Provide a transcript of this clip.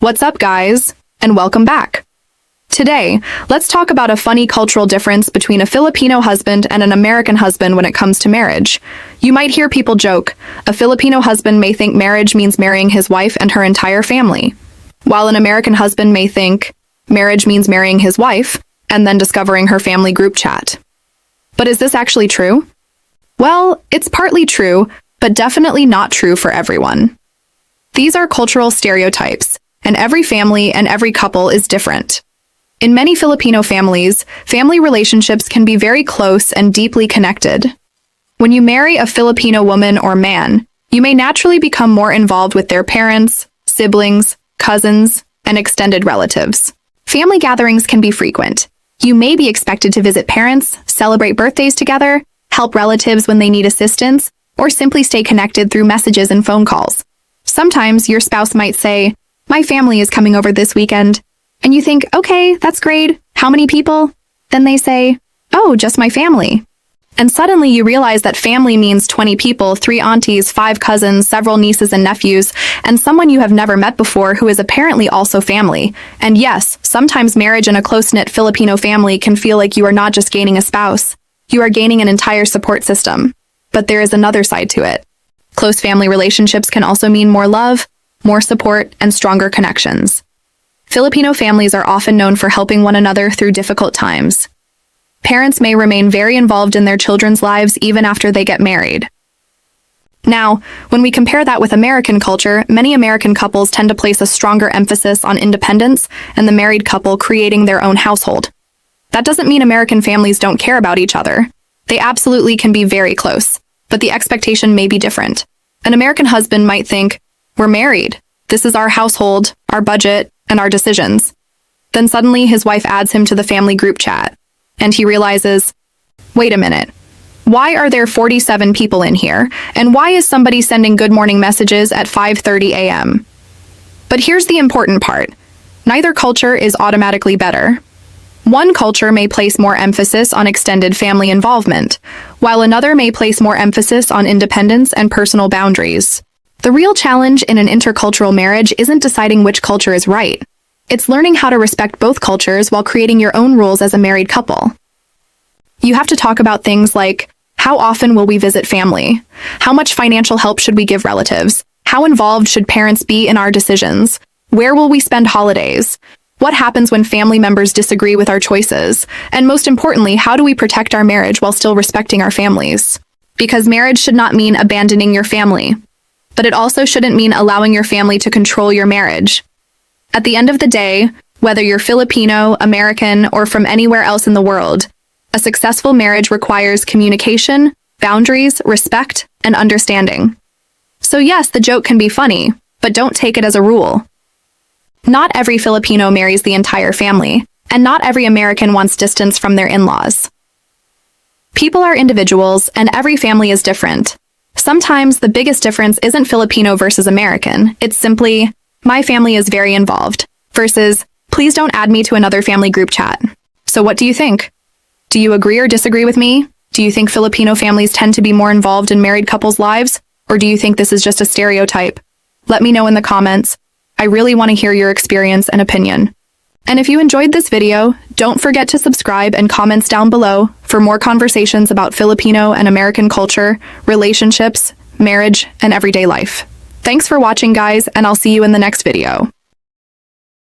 What's up, guys? And welcome back. Today, let's talk about a funny cultural difference between a Filipino husband and an American husband when it comes to marriage. You might hear people joke, a Filipino husband may think marriage means marrying his wife and her entire family, while an American husband may think marriage means marrying his wife and then discovering her family group chat. But is this actually true? Well, it's partly true, but definitely not true for everyone. These are cultural stereotypes, and every family and every couple is different. In many Filipino families, family relationships can be very close and deeply connected. When you marry a Filipino woman or man, you may naturally become more involved with their parents, siblings, cousins, and extended relatives. Family gatherings can be frequent. You may be expected to visit parents, celebrate birthdays together, help relatives when they need assistance, or simply stay connected through messages and phone calls. Sometimes your spouse might say, "My family is coming over this weekend." And you think, okay, that's great. How many people? Then they say, "Oh, just my family." And suddenly you realize that family means 20 people, 3 aunties, 5 cousins, several nieces and nephews, and someone you have never met before who is apparently also family. And yes, sometimes marriage in a close-knit Filipino family can feel like you are not just gaining a spouse, you are gaining an entire support system. But there is another side to it. Close family relationships can also mean more love, more support, and stronger connections. Filipino families are often known for helping one another through difficult times. Parents may remain very involved in their children's lives even after they get married. Now, when we compare that with American culture, many American couples tend to place a stronger emphasis on independence and the married couple creating their own household. That doesn't mean American families don't care about each other. They absolutely can be very close, but the expectation may be different. An American husband might think, "We're married. This is our household, our budget, and our decisions." Then suddenly his wife adds him to the family group chat, and he realizes, wait a minute, why are there 47 people in here, and why is somebody sending good morning messages at 5:30 a.m.? But here's the important part. Neither culture is automatically better. One culture may place more emphasis on extended family involvement, while another may place more emphasis on independence and personal boundaries. The real challenge in an intercultural marriage isn't deciding which culture is right. It's learning how to respect both cultures while creating your own rules as a married couple. You have to talk about things like, how often will we visit family? How much financial help should we give relatives? How involved should parents be in our decisions? Where will we spend holidays? What happens when family members disagree with our choices? And most importantly, how do we protect our marriage while still respecting our families? Because marriage should not mean abandoning your family, but it also shouldn't mean allowing your family to control your marriage. At the end of the day, whether you're Filipino, American, or from anywhere else in the world, a successful marriage requires communication, boundaries, respect, and understanding. So yes, the joke can be funny, but don't take it as a rule. Not every Filipino marries the entire family, and not every American wants distance from their in-laws. People are individuals, and every family is different. Sometimes the biggest difference isn't Filipino versus American. It's simply, my family is very involved, versus, please don't add me to another family group chat. So what do you think? Do you agree or disagree with me? Do you think Filipino families tend to be more involved in married couples' lives? Or do you think this is just a stereotype? Let me know in the comments. I really want to hear your experience and opinion. And if you enjoyed this video, don't forget to subscribe and comments down below for more conversations about Filipino and American culture, relationships, marriage, and everyday life. Thanks for watching, guys, and I'll see you in the next video.